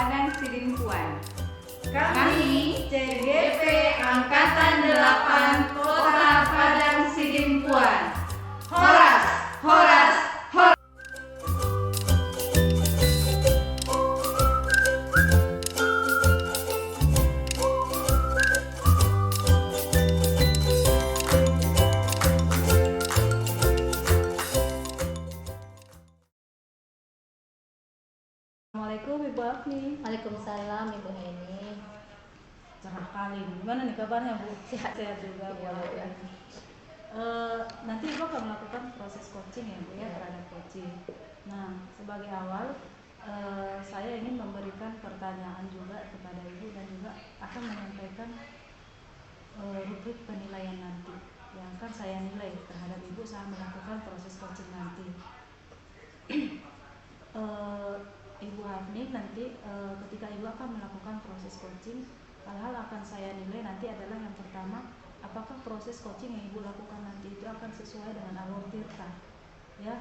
Padang Sidimpuan. Kami CGP Angkatan 8 Kota Padang Sidimpuan. Horas, horas, horas. Assalamualaikum Ibu Afni. Waalaikumsalam Ibu Heni. Cerah kali. Gimana nih kabarnya Bu? Sehat-sehat juga Bu. Nanti Ibu akan melakukan proses coaching ya Bu ya, terhadap coaching. Nah, sebagai awal saya ingin memberikan pertanyaan juga kepada Ibu dan juga akan menyampaikan rubrik penilaian nanti yang akan saya nilai terhadap Ibu saat melakukan proses coaching nanti. Ibu Hafni nanti ketika Ibu akan melakukan proses coaching, hal-hal akan saya nilai nanti adalah yang pertama, apakah proses coaching yang Ibu lakukan nanti itu akan sesuai dengan alur tirta. Ya,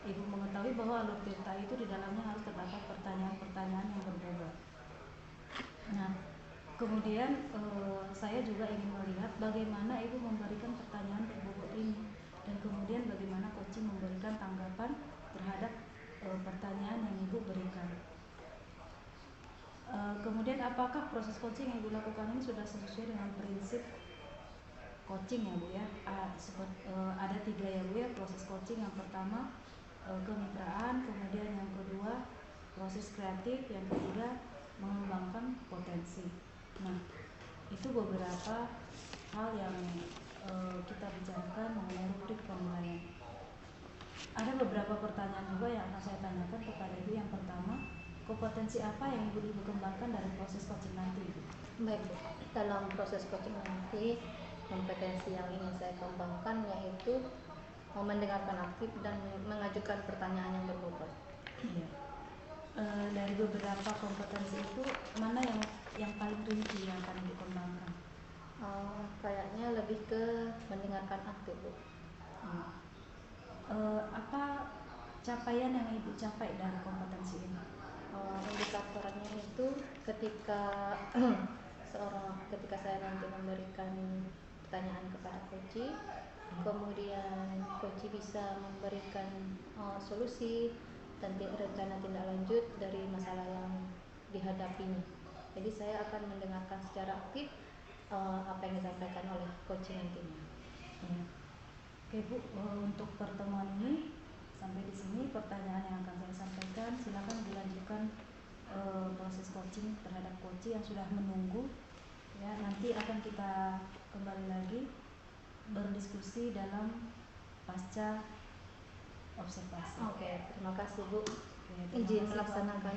Ibu mengetahui bahwa alur tirta itu di dalamnya harus terdapat pertanyaan-pertanyaan yang berbobot. Nah, kemudian saya juga ingin melihat bagaimana Ibu memberikan pertanyaan berbobot ini dan kemudian bagaimana coaching memberikan tanggapan terhadap pertanyaan yang Ibu berikan. Kemudian apakah proses coaching yang Ibu lakukan ini sudah sesuai dengan prinsip coaching ya Bu ya? Ada 3 ya Bu ya proses coaching. Yang pertama kemitraan, kemudian yang kedua proses kreatif, yang ketiga mengembangkan potensi. Nah, itu beberapa hal yang kita bicarakan mengenai rubrik penilaian. Ada beberapa pertanyaan juga yang akan saya tanyakan kepada Ibu. Yang pertama, kompetensi apa yang Ibu kembangkan dari proses coaching nanti Ibu? Baik, dalam proses coaching nanti kompetensi yang ingin saya kembangkan yaitu mendengarkan aktif dan mengajukan pertanyaan yang berbobot. Iya. Dari beberapa kompetensi itu mana yang paling rinci yang akan Ibu kembangkan? Kayaknya lebih ke mendengarkan aktif Bu. Apa capaian yang Ibu capai dari kompetensi ini? Indikatornya itu ketika ketika saya nanti memberikan pertanyaan kepada coach, kemudian coach bisa memberikan solusi dan rencana tindak lanjut dari masalah yang dihadapinya. Jadi saya akan mendengarkan secara aktif apa yang disampaikan oleh coach nantinya. Ya. Oke Bu, untuk pertemuan ini sampai di sini pertanyaan yang akan saya sampaikan. Silakan dilanjutkan proses coaching terhadap coach yang sudah menunggu. Ya, nanti akan kita kembali lagi berdiskusi dalam pasca observasi. Oke, terima kasih Bu. Oke, Izin terima kasih, melaksanakan.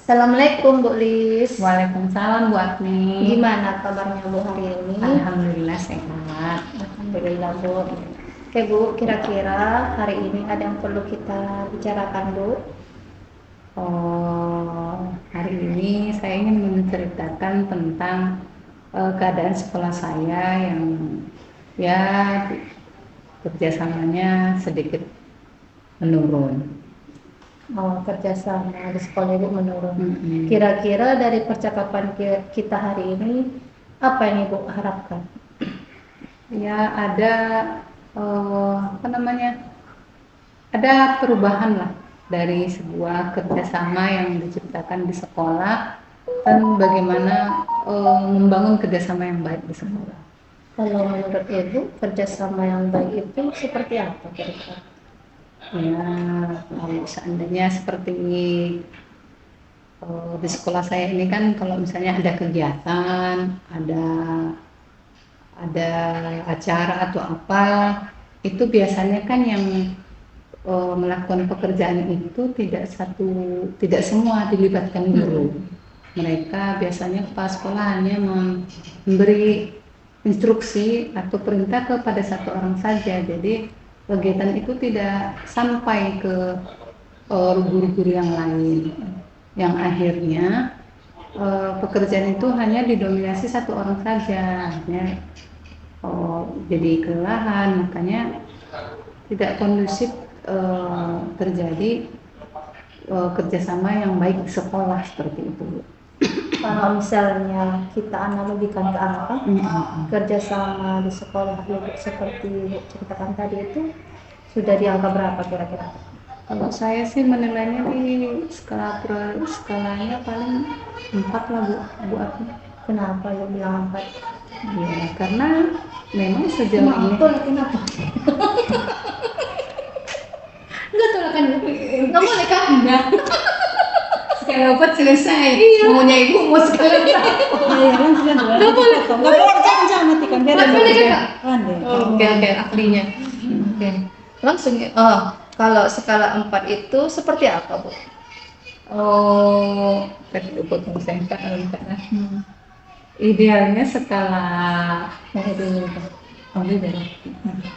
Assalamualaikum Bu Lis. Waalaikumsalam Bu Afni. Gimana kabarnya Bu hari ini? Alhamdulillah sehat. Alhamdulillah Bu. Oke Bu, kira-kira hari ini ada yang perlu kita bicarakan Bu? Hari ini saya ingin menceritakan tentang keadaan sekolah saya yang ya kerjasamanya sedikit menurun. Kerjasama di sekolah Ibu menurun. Kira-kira dari percakapan kita hari ini apa yang Ibu harapkan? Ya ada ada perubahan lah dari sebuah kerjasama yang diciptakan di sekolah dan bagaimana membangun kerjasama yang baik di sekolah. Kalau menurut Ibu kerjasama yang baik itu seperti apa kira-kira? Ya, kalau seandainya seperti di sekolah saya ini kan kalau misalnya ada kegiatan, ada acara atau apa, itu biasanya kan yang melakukan pekerjaan itu tidak semua dilibatkan guru. Mereka biasanya kepala sekolah hanya memberi instruksi atau perintah kepada satu orang saja. Jadi kegiatan itu tidak sampai ke guru-guru yang lain, yang akhirnya pekerjaan itu hanya didominasi satu orang saja, akhirnya jadi kelelahan, makanya tidak kondusif terjadi kerjasama yang baik di sekolah seperti itu. Kalau misalnya kita analogikan ke angka, kerjasama di sekolah seperti Ibu ceritakan tadi itu sudah di angka berapa kira-kira? Kalau saya sih menilainya di skalanya paling 4 lah Bu Ati. Kenapa Ibu bilang 4? Ya, karena memang sejauh ini Kenapa? Enggak tolakan Ibu. Enggak boleh kan? enggak. Sekali 4 selesai. Maunya ibu mau sekali 4. Iya kan sudah Nggak boleh. Nggak boleh, jangan matikan biar Nggak boleh, ada. Kak. Oke, ahlinya. Oke. Langsung ya. Oh, kalau skala 4 itu seperti apa, Bu? Oh, tadi potong saya karena idealnya skala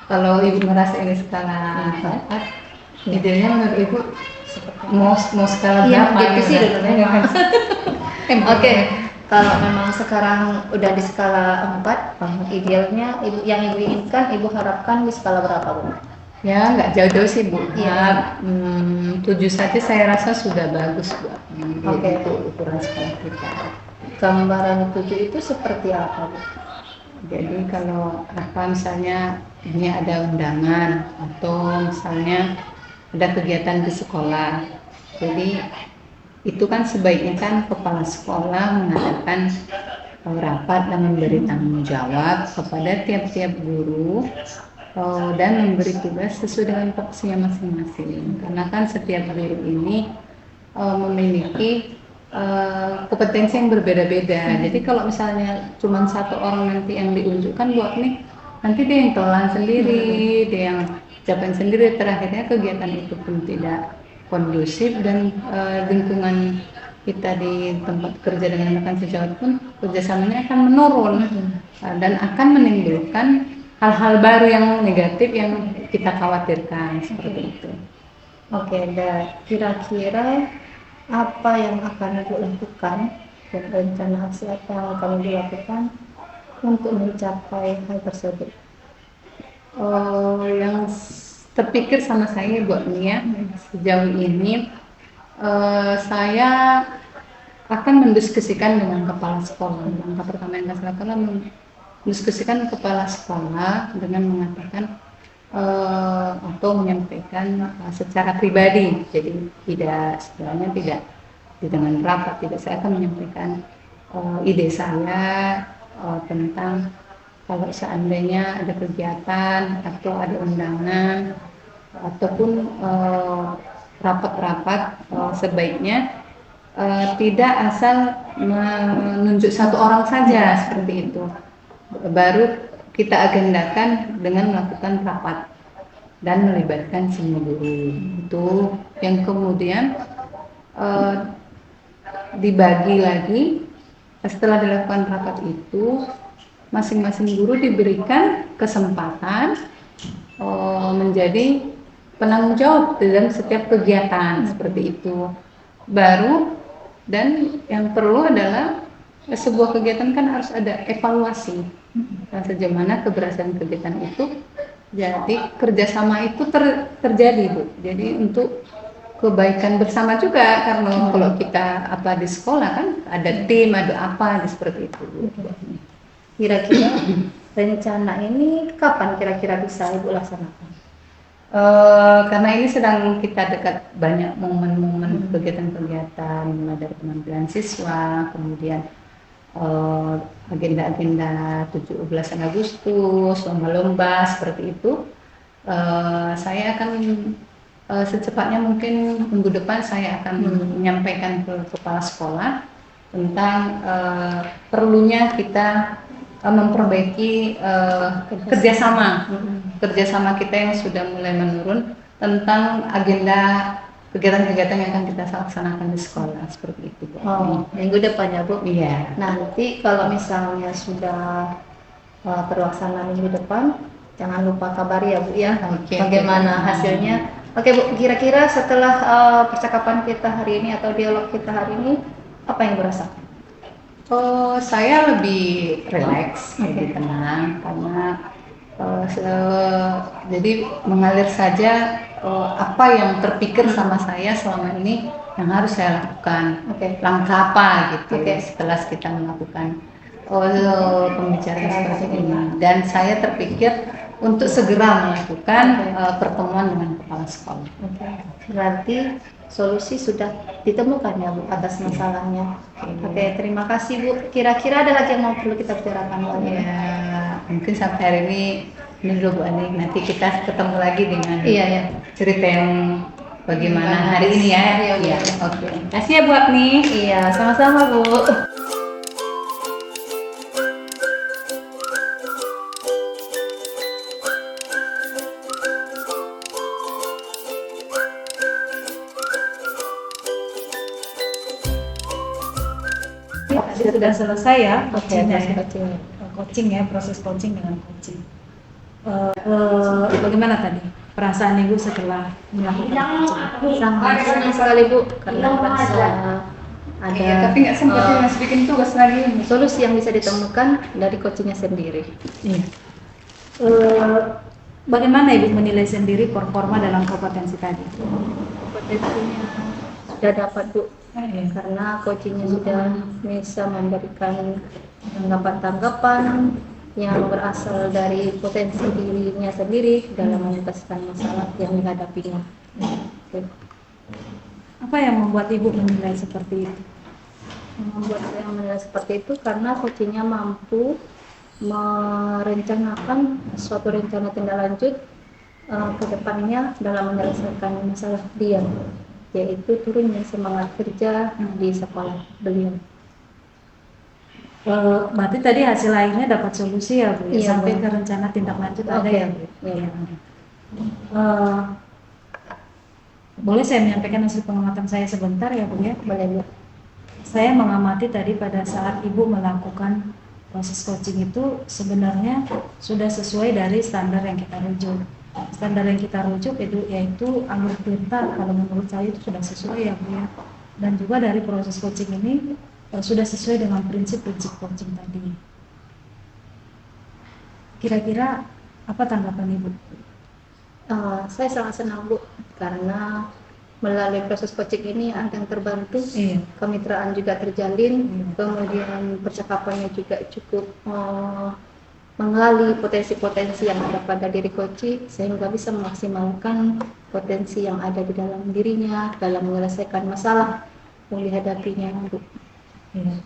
kalau ibu merasa ini skala 4, idealnya menurut ibu mau skala Iya, berapa? gitu sih gitu? dulu. Oke, kalau memang sekarang udah di skala 4, idealnya yang ibu inginkan, ibu harapkan di skala berapa, Bu? Ya, nggak jauh-jauh sih Bu. Iya. 7 saja saya rasa sudah bagus Bu. Oke. Itu ukuran sekolah kita. Gambaran 7 itu seperti apa, Bu? Jadi kalau apa misalnya ini ada undangan atau misalnya ada kegiatan di sekolah. Jadi itu kan sebaiknya kan kepala sekolah mengadakan rapat dan memberi tanggung jawab kepada tiap-tiap guru dan memberi tugas sesuai dengan porsinya masing-masing. Karena kan setiap guru ini memiliki kompetensi yang berbeda-beda. Jadi kalau misalnya cuma satu orang nanti yang diunjukkan buat nih, nanti dia yang telan sendiri, dia yang capek sendiri, terakhirnya kegiatan itu pun tidak kondusif dan lingkungan kita di tempat kerja dengan rekan sejawat pun kerjasamanya akan menurun dan akan menimbulkan hal-hal baru yang negatif yang kita khawatirkan seperti itu. Oke, dan kira-kira apa yang akan Ibu lakukan dan rencana aksi apa yang akan Ibu lakukan untuk mencapai hal tersebut? Yang terpikir sama saya buat Nia sejauh ini saya akan mendiskusikan dengan kepala sekolah. Langkah pertama yang saya lakukan mendiskusikan kepala sekolah dengan mengatakan atau menyampaikan secara pribadi, jadi tidak sebenarnya tidak dengan rapat, tidak, saya akan menyampaikan ide saya tentang kalau seandainya ada kegiatan atau ada undangan ataupun rapat-rapat sebaiknya tidak asal menunjuk satu orang saja seperti itu, baru kita agendakan dengan melakukan rapat dan melibatkan semua guru. Itu yang kemudian dibagi lagi setelah dilakukan rapat itu, masing-masing guru diberikan kesempatan menjadi penanggung jawab dalam setiap kegiatan seperti itu. Baru dan yang perlu adalah sebuah kegiatan kan harus ada evaluasi. Dan sejauh mana keberhasilan kegiatan itu, jadi kerjasama itu terjadi Bu. Jadi untuk kebaikan bersama juga, karena kalau kita apa di sekolah kan ada tim, ada apa seperti itu Bu. Kira-kira rencana ini kapan kira-kira bisa Ibu laksanakan? Karena ini sedang kita dekat banyak momen-momen kegiatan-kegiatan, mulai dari penampilan siswa, kemudian agenda-agenda 17 Agustus, lomba-lomba seperti itu. Saya akan secepatnya mungkin minggu depan saya akan menyampaikan ke kepala sekolah tentang perlunya kita memperbaiki kerjasama kita yang sudah mulai menurun tentang agenda kegiatan-kegiatan yang akan kita laksanakan di sekolah seperti itu Bu. Minggu depan ya Bu? Iya. Nanti kalau misalnya sudah terlaksana minggu depan, jangan lupa kabari ya Bu ya. Oke, Bagaimana hasilnya Oke Bu, kira-kira setelah percakapan kita hari ini atau dialog kita hari ini, apa yang berasa? Oh, saya lebih rileks, lebih tenang karena jadi mengalir saja apa yang terpikir sama saya selama ini yang harus saya lakukan. Oke. Langkah apa gitu Oke. setelah kita melakukan pembicaraan seperti ini. Dan saya terpikir untuk segera melakukan pertemuan dengan kepala sekolah. Oke. Berarti solusi sudah ditemukan ya Bu atas masalahnya. Oke, terima kasih Bu. Kira-kira ada lagi yang mau perlu kita bicarakan lagi? Ya, mungkin sampai hari ini dulu Bu Ani. Nanti kita ketemu lagi dengan Iya. cerita yang bagaimana hari ini ya. Iya. Oke. Kasih ya Bu Agni. Iya, sama-sama Bu. Tadi sudah selesai ya coachingnya ya. Coaching. Coaching ya, proses coaching dengan coaching. Bagaimana tadi perasaan Ibu setelah melakukan coaching? Sangat senang sekali Bu karena merasa ada Iya, tapi nggak sempat masih bikin tugas lagi. solusi yang bisa ditemukan dari coachingnya sendiri. Iya. Bagaimana Ibu menilai sendiri performa dalam kompetensi tadi? Potensinya sudah dapat Bu Iya. karena coachingnya sudah bisa memberikan tanggapan-tanggapan yang berasal dari potensi dirinya sendiri dalam menuntaskan masalah yang dihadapinya. Oke. Apa yang membuat Ibu menilai seperti itu? Membuat saya menilai seperti itu karena coachingnya mampu merencanakan suatu rencana tindak lanjut ke depannya dalam menyelesaikan masalah dia, yaitu turunnya semangat kerja di sekolah beliau. Berarti tadi hasil akhirnya dapat solusi ya Bu, ya? Iya, Sampai Bu. ke rencana tindak lanjut ada Oke. ya Bu? Iya. Boleh saya menyampaikan hasil pengamatan saya sebentar ya Bu ya? Boleh Bu. Saya mengamati tadi pada saat Ibu melakukan proses coaching itu sebenarnya sudah sesuai dari standar yang kita rujuk. Standar yang kita rujuk itu yaitu Alur Tirta, kalau menurut saya itu sudah sesuai ya Bu ya. Dan juga dari proses coaching ini sudah sesuai dengan prinsip-prinsip coaching tadi. Kira-kira apa tanggapan Ibu? Saya sangat senang Bu karena melalui proses coaching ini akan terbantu, Iya. kemitraan juga terjalin, kemudian percakapannya juga cukup menggali potensi-potensi yang ada pada diri coach sehingga bisa memaksimalkan potensi yang ada di dalam dirinya dalam menyelesaikan masalah yang dihadapinya Bu. Iya.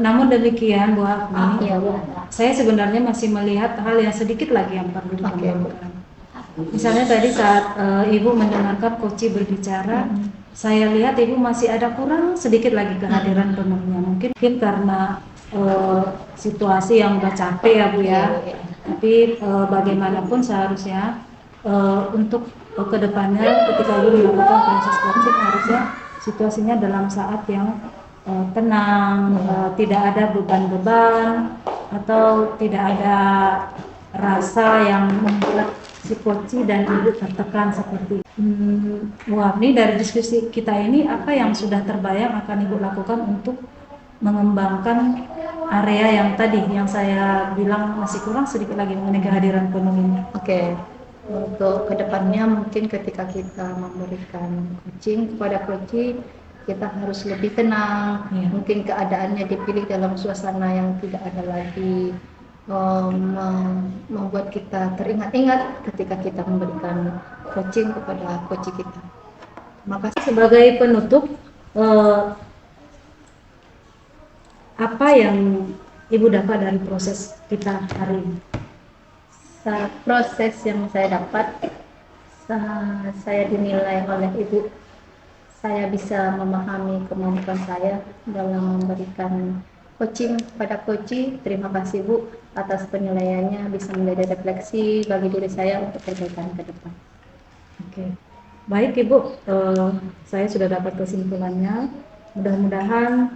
Namun demikian Bu Agni, Iya Bu. saya sebenarnya masih melihat hal yang sedikit lagi yang perlu dikembangkan. Misalnya tadi saat Ibu mendengarkan coach berbicara, saya lihat Ibu masih ada kurang sedikit lagi kehadiran penuhnya. Mungkin karena situasi yang udah capek ya Bu ya. Tapi bagaimanapun seharusnya untuk kedepannya ketika Ibu melakukan proses coaching harusnya situasinya dalam saat yang tenang, tidak ada beban-beban atau tidak ada rasa yang membuat si coach dan Ibu tertekan seperti itu. Bu Agni, dari diskusi kita ini apa yang sudah terbayang akan Ibu lakukan untuk mengembangkan area yang tadi yang saya bilang masih kurang sedikit lagi mengenai kehadiran penuh ini? Oke. Untuk kedepannya mungkin ketika kita memberikan coaching kepada coach, kita harus lebih tenang. Iya. Mungkin keadaannya dipilih dalam suasana yang tidak ada lagi membuat kita teringat-ingat ketika kita memberikan coaching kepada coach kita. Maka Sebagai penutup, apa yang Ibu dapat dari proses kita hari ini? proses yang saya dapat, saya dinilai oleh Ibu, saya bisa memahami kemampuan saya dalam memberikan coaching kepada coach. Terima kasih Bu atas penilaiannya, bisa menjadi refleksi bagi diri saya untuk perbaikan ke depan. Oke, baik Ibu, saya sudah dapat kesimpulannya. Mudah-mudahan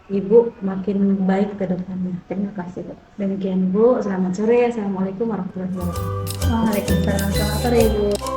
Ibu makin baik ke depannya. Terima kasih, Dok. Demikian Bu, selamat sore. Assalamualaikum warahmatullahi wabarakatuh. Waalaikumsalam. Selamat sore Ibu.